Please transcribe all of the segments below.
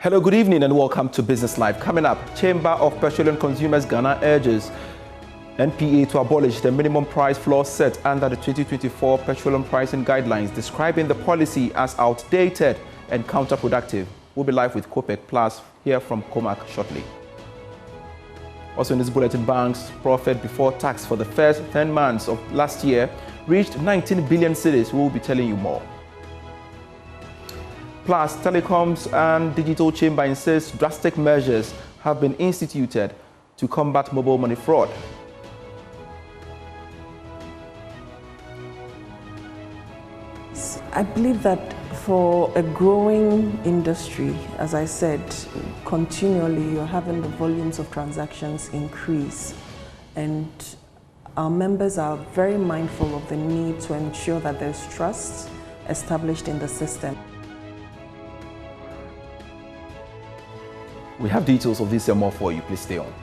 Hello, good evening and welcome to Business Live. Coming up, Chamber of Petroleum Consumers Ghana urges NPA to abolish the minimum price floor set under the 2024 petroleum pricing guidelines, describing the policy as outdated and counterproductive. We'll be live with COPEC Plus, hear from COMAC shortly. Also in this bulletin, banks' profit before tax for the first 10 months of last year reached 19 billion cedis. We'll be telling you more. Plus, Telecoms and Digital Chamber insists drastic measures have been instituted to combat mobile money fraud. I believe that for a growing industry, as I said, continually you're having the volumes of transactions increase, and our members are very mindful of the need to ensure that there's trust established in the system. We have details of this and more for you. Please stay on.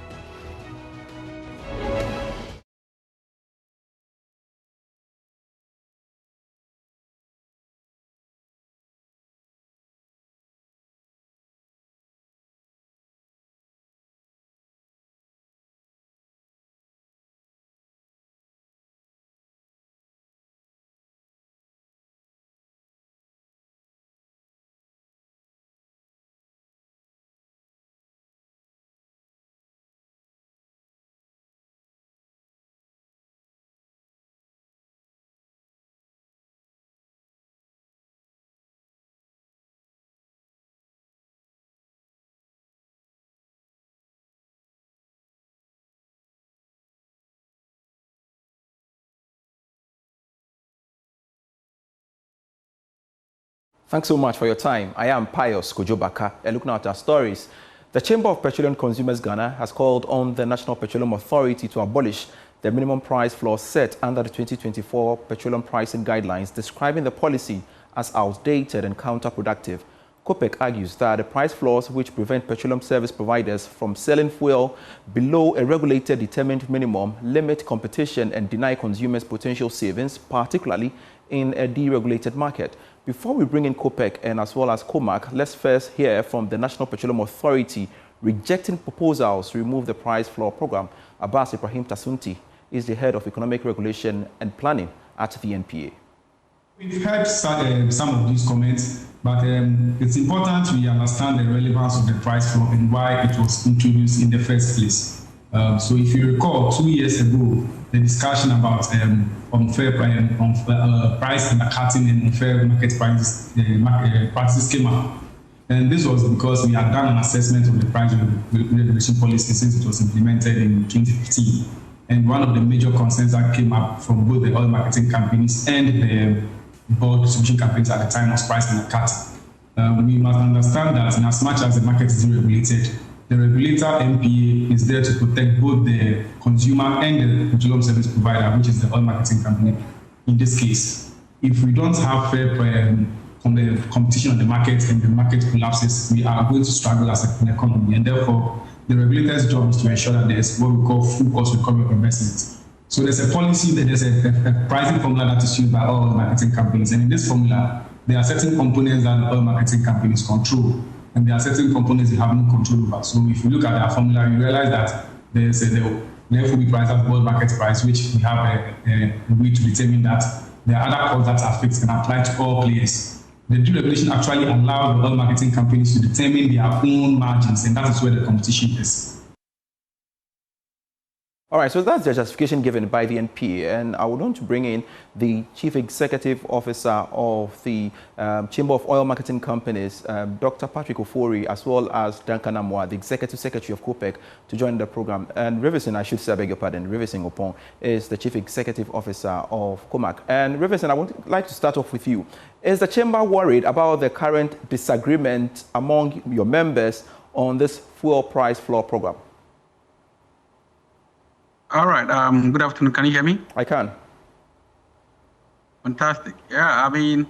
Thanks so much for your time. I am Pius Kojobaka, and looking at our stories. The Chamber of Petroleum Consumers Ghana has called on the National Petroleum Authority to abolish the minimum price floor set under the 2024 petroleum pricing guidelines, describing the policy as outdated and counterproductive. COPEC argues that the price floors, which prevent petroleum service providers from selling fuel below a regulated determined minimum, limit competition and deny consumers potential savings, particularly in a deregulated market. Before we bring in COPEC and as well as COMAC, let's first hear from the National Petroleum Authority rejecting proposals to remove the price floor program. Abbas Ibrahim Tasunti is the head of economic regulation and planning at the NPA. We've heard some of these comments, but it's important we understand the relevance of the price floor and why it was introduced in the first place. So if you recall, 2 years ago, the discussion about unfair price undercutting and unfair market practices came up. And this was because we had done an assessment of the price regulation policy since it was implemented in 2015. And one of the major concerns that came up from both the oil marketing companies and the bulk distribution companies at the time was price undercutting. We must understand that in as much as the market is regulated, the regulator NPA is there to protect both the consumer and the petroleum service provider, which is the oil marketing company. In this case, if we don't have fair competition on the market and the market collapses, we are going to struggle as an economy. And therefore, the regulator's job is to ensure that there's what we call full cost recovery of investment. So there's a policy, there's a pricing formula that is used by all marketing companies. And in this formula, there are certain components that the oil marketing companies control, and there are certain components they have no control over. So if you look at our formula, you realize that there's the FOB price as world market price, which we have a way to determine that. There are other costs that are fixed and apply to all players. The deregulation actually allows the oil marketing companies to determine their own margins, and that is where the competition is. All right, so that's the justification given by the NPA, and I would want to bring in the Chief Executive Officer of the Chamber of Oil Marketing Companies, Dr. Patrick Ofori, as well as Duncan Amwa, the Executive Secretary of COPEC, to join the program. And Riverson, I should say, I beg your pardon, Riverson Opon is the Chief Executive Officer of COMAC. And Riverson, I would like to start off with you. Is the Chamber worried about the current disagreement among your members on this fuel price floor program? All right. Good afternoon. Can you hear me? I can. Fantastic. Yeah, I mean,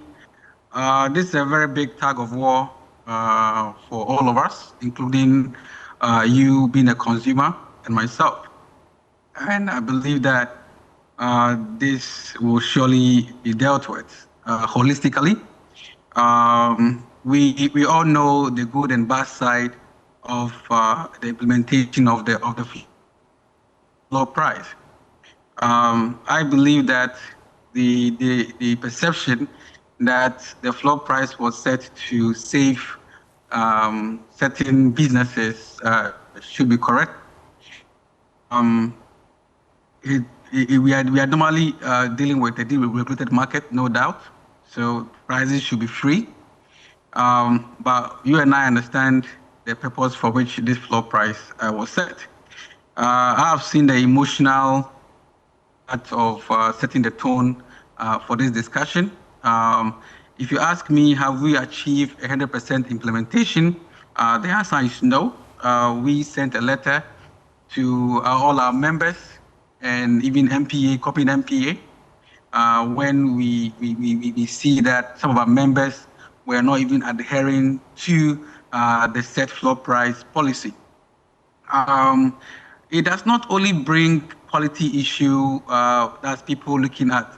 this is a very big tug of war for all of us, including you being a consumer and myself. And I believe that this will surely be dealt with holistically. we all know the good and bad side of the implementation of the floor price. I believe that the perception that the floor price was set to save certain businesses should be correct. We are normally dealing with a deregulated market, no doubt. So prices should be free. But you and I understand the purpose for which this floor price was set. I have seen the emotional part of setting the tone for this discussion. If you ask me, have we achieved 100% implementation? The answer is no. We sent a letter to all our members and even MPA, copied MPA, when we see that some of our members were not even adhering to the set floor price policy. It does not only bring quality issue, that's people looking at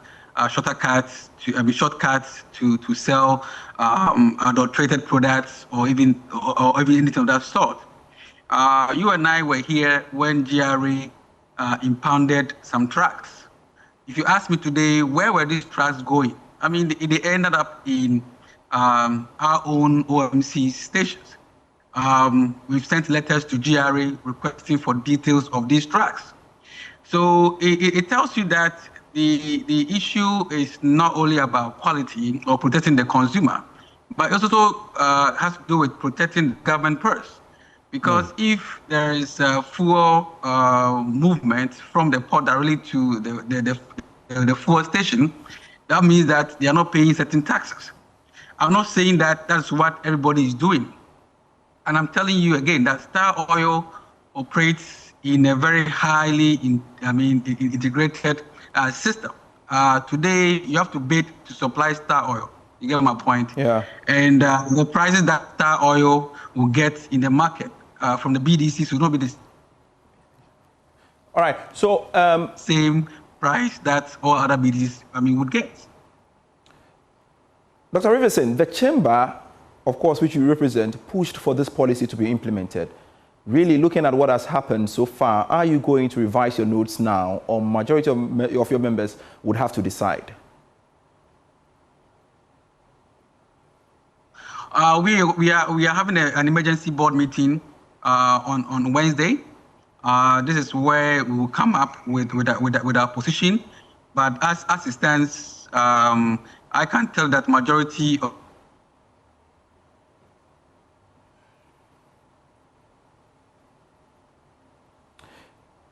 shortcuts to sell adulterated products or even anything of that sort. You and I were here when GRA impounded some trucks. If you ask me today, where were these trucks going? I mean, they ended up in our own OMC stations. We've sent letters to GRA requesting for details of these trucks. So it tells you that the issue is not only about quality or protecting the consumer, but it also has to do with protecting the government purse. Because if there is fuel movement from the port directly to the fuel station, that means that they are not paying certain taxes. I'm not saying that that's what everybody is doing. And I'm telling you again that Star Oil operates in a very highly integrated system. Today, you have to bid to supply Star Oil. You get my point? Yeah. And the prices that Star Oil will get in the market from the BDCs will not be the All right. So same price that all other BDCs would get. Dr. Riverson, the chamber, of course, which you represent, pushed for this policy to be implemented. Really, looking at what has happened so far, are you going to revise your notes now, or majority of your members would have to decide? We are having an emergency board meeting on Wednesday. This is where we will come up with our position. But as it stands, I can tell that majority of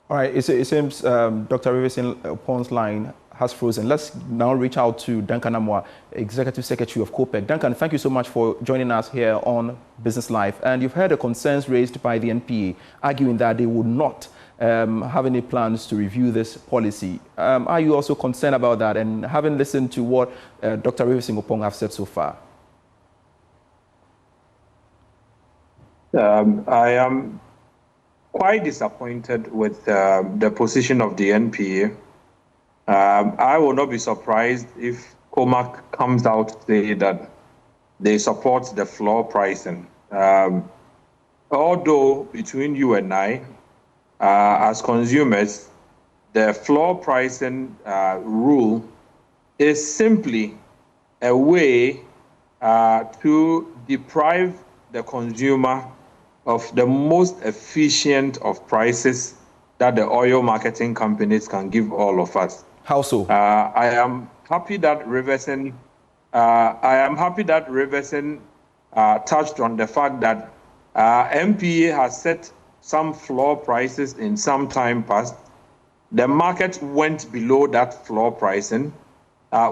All right, it seems Dr. Riverson's line has frozen. Let's now reach out to Duncan Amoah, Executive Secretary of COPEC. Duncan, thank you so much for joining us here on Business Live. And you've heard the concerns raised by the NPA, arguing that they would not have any plans to review this policy. Are you also concerned about that? And having listened to what Dr. Riverson have said so far? I am quite disappointed with the position of the NPA. I will not be surprised if COMAC comes out to say that they support the floor pricing. Although between you and I, as consumers, the floor pricing rule is simply a way to deprive the consumer of the most efficient of prices that the oil marketing companies can give all of us. How so? I am happy that Riverson touched on the fact that MPA has set some floor prices in some time past. The market went below that floor pricing,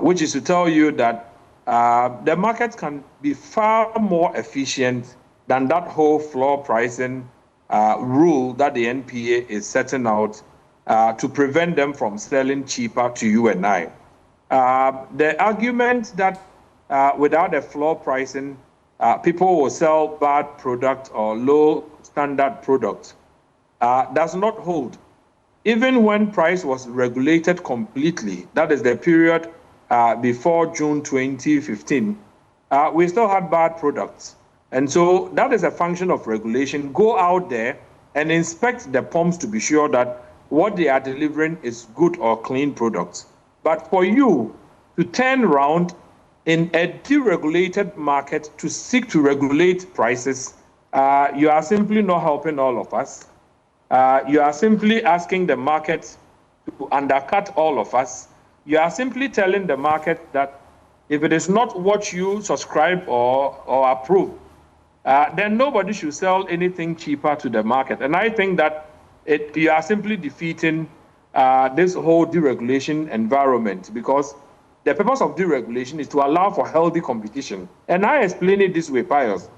which is to tell you that the market can be far more efficient than that whole floor pricing rule that the NPA is setting out to prevent them from selling cheaper to you and I. The argument that without a floor pricing, people will sell bad product or low standard product does not hold. Even when price was regulated completely, that is the period before June 2015, we still had bad products. And so that is a function of regulation. Go out there and inspect the pumps to be sure that what they are delivering is good or clean products. But for you to turn around in a deregulated market to seek to regulate prices, you are simply not helping all of us. You are simply asking the market to undercut all of us. You are simply telling the market that if it is not what you subscribe or approve, then nobody should sell anything cheaper to the market. And I think that you are simply defeating this whole deregulation environment, because the purpose of deregulation is to allow for healthy competition. And I explain it this way, Pius.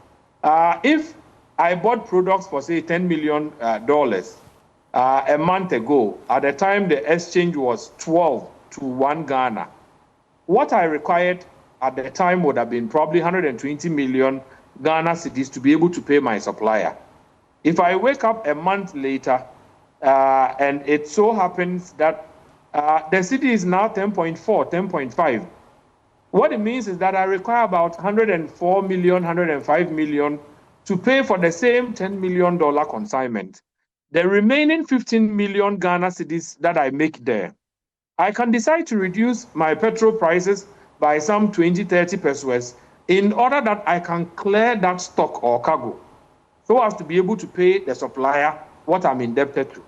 If I bought products for, say, $10 million a month ago, at the time the exchange was 12 to 1 Ghana, what I required at the time would have been probably 120 million Ghana cedis to be able to pay my supplier. If I wake up a month later and it so happens that the cedi is now 10.4, 10.5, what it means is that I require about 104 million, 105 million to pay for the same $10 million consignment. The remaining 15 million Ghana cedis that I make there, I can decide to reduce my petrol prices by some 20, 30 pesos in order that I can clear that stock or cargo so as to be able to pay the supplier what I'm indebted to.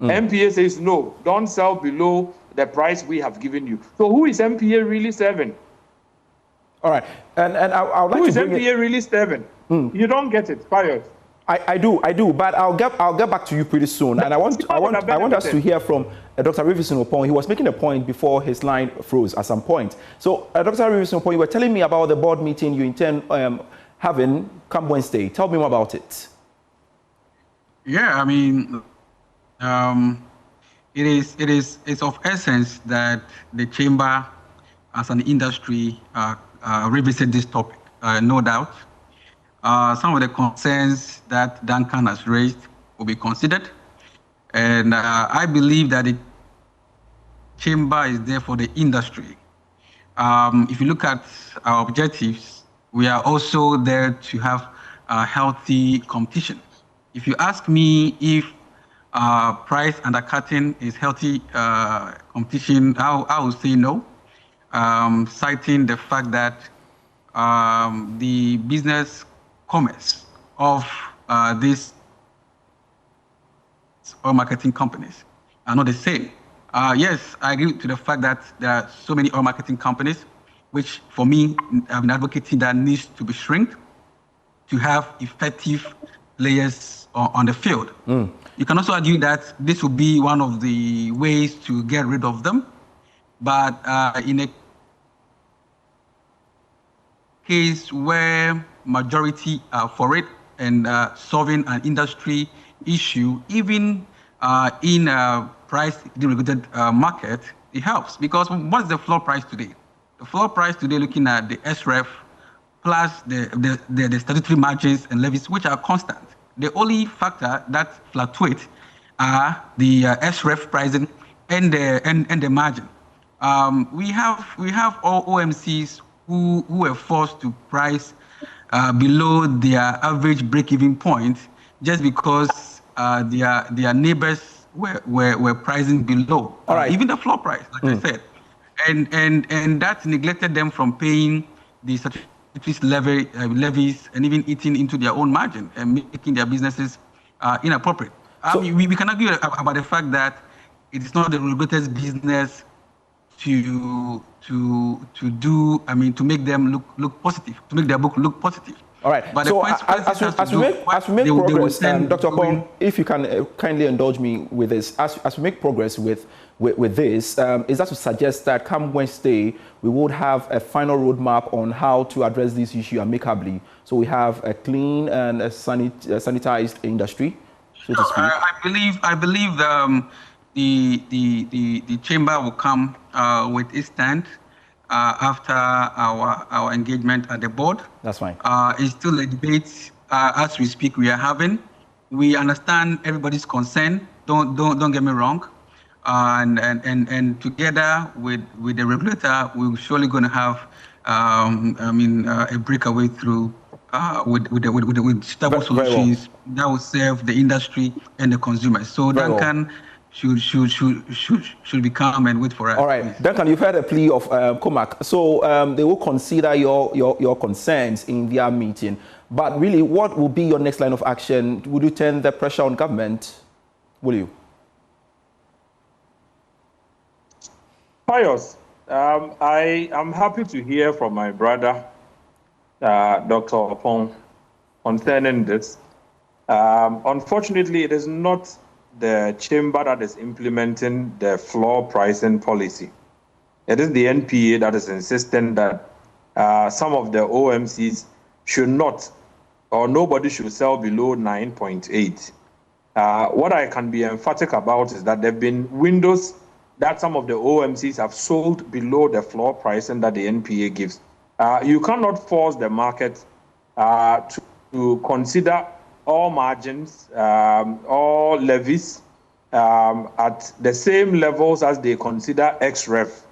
MPA says, no, don't sell below the price we have given you. So who is MPA really serving? All right. And I would like who is to bring MPA really serving? You don't get it, Pius. I do, but I'll get back to you pretty soon. And I want us to hear from Dr. Rivison Opon. He was making a point before his line froze at some point. So, Dr. Rivison Opon, you were telling me about the board meeting you intend having come Wednesday. Tell me more about it. Yeah, I mean, it's of essence that the chamber, as an industry, revisit this topic. No doubt. Some of the concerns that Duncan has raised will be considered. And I believe that the chamber is there for the industry. If you look at our objectives, we are also there to have healthy competition. If you ask me if price undercutting is healthy competition, I would say no, citing the fact that the business commerce of these oil marketing companies are not the same. Yes, I agree to the fact that there are so many oil marketing companies, which for me, I've been advocating that needs to be shrinked to have effective players on the field. You can also argue that this will be one of the ways to get rid of them, but in a case where majority are for it and solving an industry issue, even in a price-regulated market, it helps. Because what's the floor price today? The floor price today, looking at the SREF plus the statutory margins and levies, which are constant. The only factor that fluctuates are the SREF pricing and the margin. We have all OMCs who were forced to price below their average break-even point just because their neighbors were pricing below. All right. Even the floor price, like I said. And that neglected them from paying the statutory levies and even eating into their own margin and making their businesses inappropriate. We can argue about the fact that it is not the regulator's business to make them look positive, to make their book look positive. All right. But so as we make progress, Dr. Kwon, if you can kindly indulge me with this, as we make progress with this, is that to suggest that come Wednesday we would have a final roadmap on how to address this issue amicably, so we have a clean and a sanitized industry, so to speak? I believe the chamber will come with its stand after our engagement at the board. That's fine. It's still a debate as we speak. We are having. We understand everybody's concern. Don't get me wrong. And together with the regulator, we're surely going to have a breakaway through with stable solutions that will serve the industry and the consumers. So Duncan should be calm and wait for us. All right, please. Duncan, you've heard a plea of COPEC. So they will consider your concerns in their meeting. But really, what will be your next line of action? Would you turn the pressure on government? Will you? Pius, I am happy to hear from my brother, Dr. Opong, concerning this. Unfortunately, it is not the chamber that is implementing the floor pricing policy. It is the NPA that is insisting that some of the OMCs should not, or nobody should sell below 9.8. What I can be emphatic about is that there have been windows that some of the OMCs have sold below the floor pricing that the NPA gives. You cannot force the market to consider all margins, all levies at the same levels as they consider ex-ref.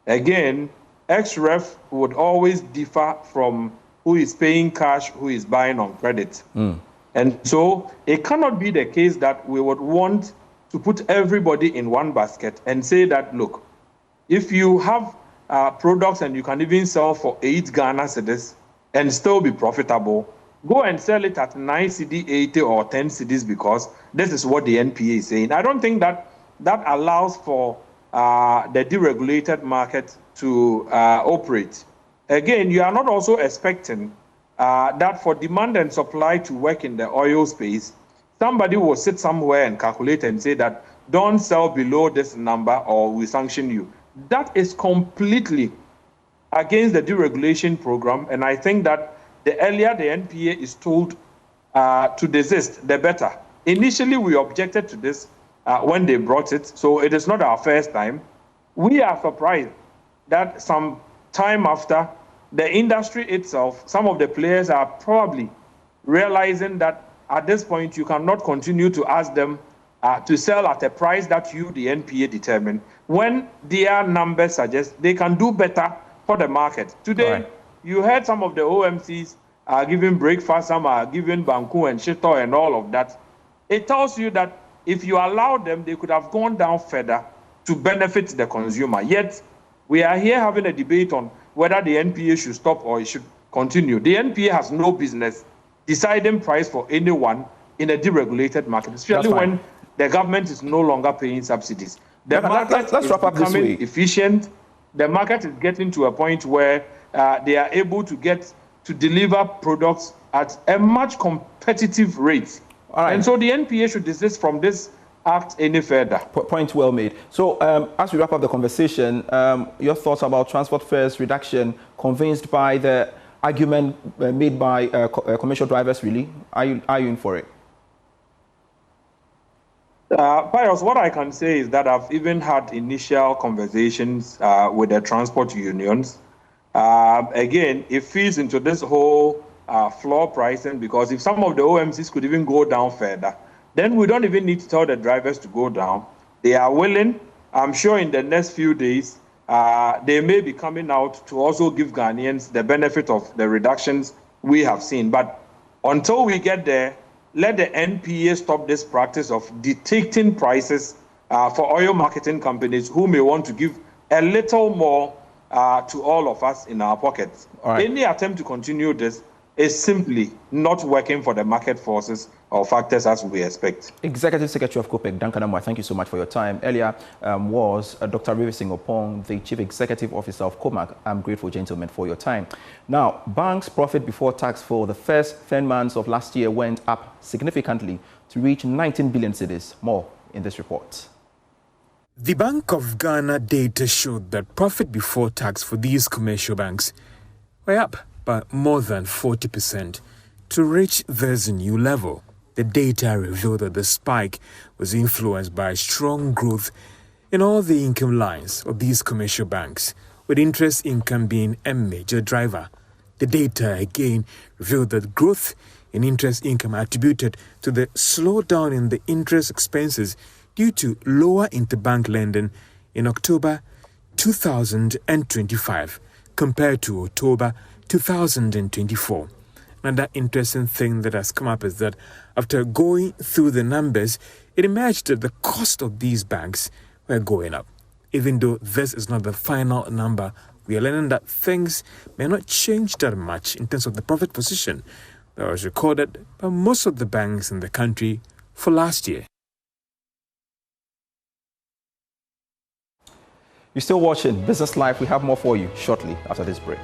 Again, ex-ref would always differ from who is paying cash, who is buying on credit. And so it cannot be the case that we would want to put everybody in one basket and say that, look, if you have products and you can even sell for 8 Ghana cedis and still be profitable, go and sell it at 9 cedi 80 or 10 cedis because this is what the NPA is saying. I don't think that allows for the deregulated market to operate. Again, you are not also expecting that for demand and supply to work in the oil space, somebody will sit somewhere and calculate and say that don't sell below this number or we sanction you. That is completely against the deregulation program. And I think that the earlier the NPA is told to desist, the better. Initially, we objected to this when they brought it, so it is not our first time. We are surprised that some time after, the industry itself, some of the players are probably realizing that at this point, you cannot continue to ask them to sell at a price that you, the NPA, determine, when their numbers suggest they can do better for the market. Today, you heard some of the OMCs are giving breakfast, some are giving Banku and Shito and all of that. It tells you that if you allow them, they could have gone down further to benefit the consumer. Yet, we are here having a debate on whether the NPA should stop or it should continue. The NPA has no business deciding price for anyone in a deregulated market, especially when the government is no longer paying subsidies. The market is becoming efficient. The market is getting to a point where they are able to deliver products at a much competitive rate. And so the NPA should desist from this act any further. Point well made. So as we wrap up the conversation, your thoughts about transport fares reduction, convinced by the argument made by commercial drivers, really? Are you in for it? Pius, what I can say is that I've even had initial conversations with the transport unions. Again, it feeds into this whole floor pricing, because if some of the OMCs could even go down further, then we don't even need to tell the drivers to go down. They are willing. I'm sure in the next few days, they may be coming out to also give Ghanaians the benefit of the reductions we have seen. But until we get there, let the NPA stop this practice of dictating prices for oil marketing companies who may want to give a little more to all of us in our pockets. Any attempt to continue this is simply not working for the market forces or factors as we expect. Executive Secretary of COPEC, Duncan Amwa, thank you so much for your time. Earlier was Dr. Pricing Opong, the Chief Executive Officer of COPEC. I'm grateful, gentlemen, for your time. Now, banks' profit before tax for the first 10 months of last year went up significantly to reach 19 billion cedis. More in this report. The Bank of Ghana data showed that profit before tax for these commercial banks were up by more than 40% to reach this new level. The data revealed that the spike was influenced by strong growth in all the income lines of these commercial banks, with interest income being a major driver. The data again revealed that growth in interest income attributed to the slowdown in the interest expenses due to lower interbank lending in October 2025. compared to October 2024. Another interesting thing that has come up is that after going through the numbers, it emerged that the cost of these banks were going up. Even though this is not the final number, we are learning that things may not change that much in terms of the profit position that was recorded by most of the banks in the country for last year. You're still watching Business Live. We have more for you shortly after this break.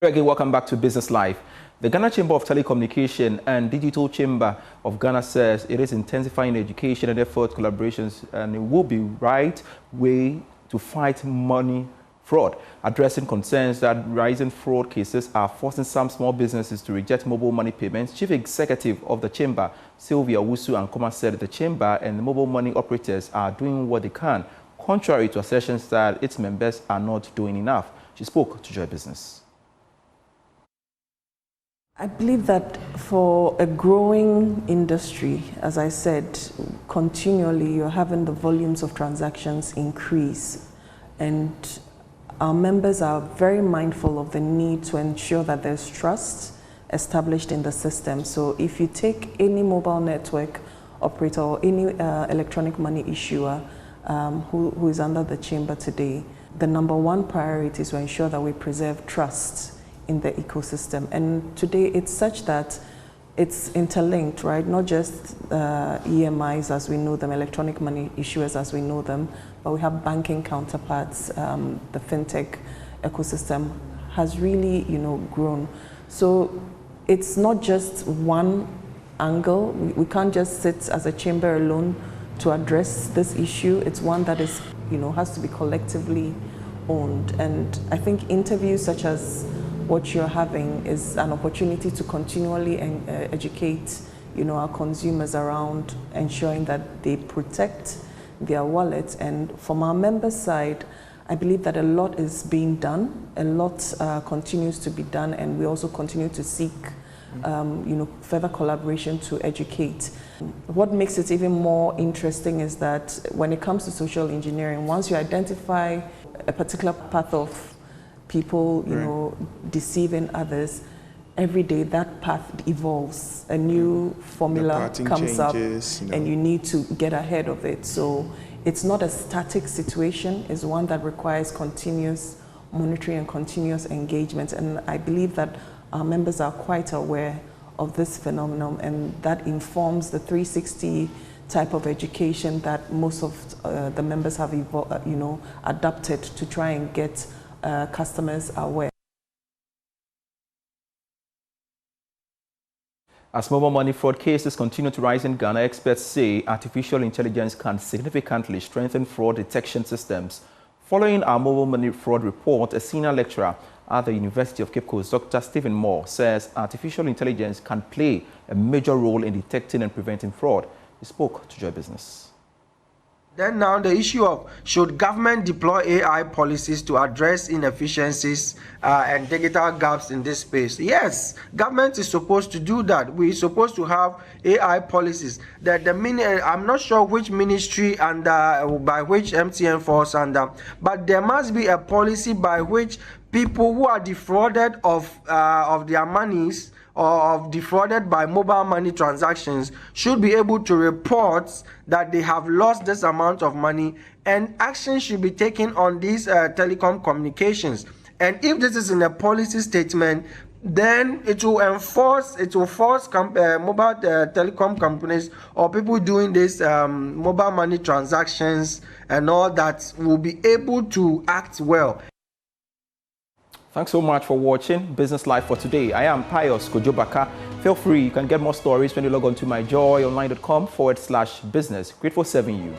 Again, welcome back to Business Live. The Ghana Chamber of Telecommunication and Digital Chamber of Ghana says it is intensifying education and effort collaborations, and it will be right way to fight money fraud, addressing concerns that rising fraud cases are forcing some small businesses to reject mobile money payments. Chief Executive of the Chamber, Sylvia Wusu Ankoma, said the Chamber and the mobile money operators are doing what they can, contrary to assertions that its members are not doing enough. She spoke to Joy Business. I believe that for a growing industry, as I said, continually you're having the volumes of transactions increase, and our members are very mindful of the need to ensure that there's trust established in the system. So if you take any mobile network operator or any electronic money issuer who is under the chamber today, the number one priority is to ensure that we preserve trust in the ecosystem. And today it's such that it's interlinked, right? Not just EMIs as we know them, electronic money issuers as we know them, but we have banking counterparts. The fintech ecosystem has really, grown. So it's not just one angle. We can't just sit as a chamber alone to address this issue. It's one that is, has to be collectively owned. And I think interviews such as what you're having is an opportunity to continually educate, our consumers around ensuring that they protect their wallets. And from our members' side, I believe that a lot is being done, a lot continues to be done, and we also continue to seek, further collaboration to educate. What makes it even more interesting is that when it comes to social engineering, once you identify a particular path of people, deceiving others, every day that path evolves. A new formula comes up, and you need to get ahead of it. So it's not a static situation, it's one that requires continuous monitoring and continuous engagement. And I believe that our members are quite aware of this phenomenon, and that informs the 360 type of education that most of the members have adapted to try and get customers aware. As mobile money fraud cases continue to rise in Ghana, experts say artificial intelligence can significantly strengthen fraud detection systems. Following our mobile money fraud report, a senior lecturer at the University of Cape Coast, Dr. Stephen Moore, says artificial intelligence can play a major role in detecting and preventing fraud. He spoke to Joy Business. Then now the issue of should government deploy AI policies to address inefficiencies and digital gaps in this space? Yes, government is supposed to do that. We're supposed to have AI policies. I'm not sure which ministry and by which MTN falls under, but there must be a policy by which people who are defrauded of their monies or defrauded by mobile money transactions should be able to report that they have lost this amount of money, and action should be taken on these telecom communications. And if this is in a policy statement, then it will force mobile telecom companies or people doing this mobile money transactions and all that will be able to act well. Thanks so much for watching Business Live for today. I am Pius Kojobaka. Feel free, you can get more stories when you log on to myjoyonline.com/business. Grateful serving you.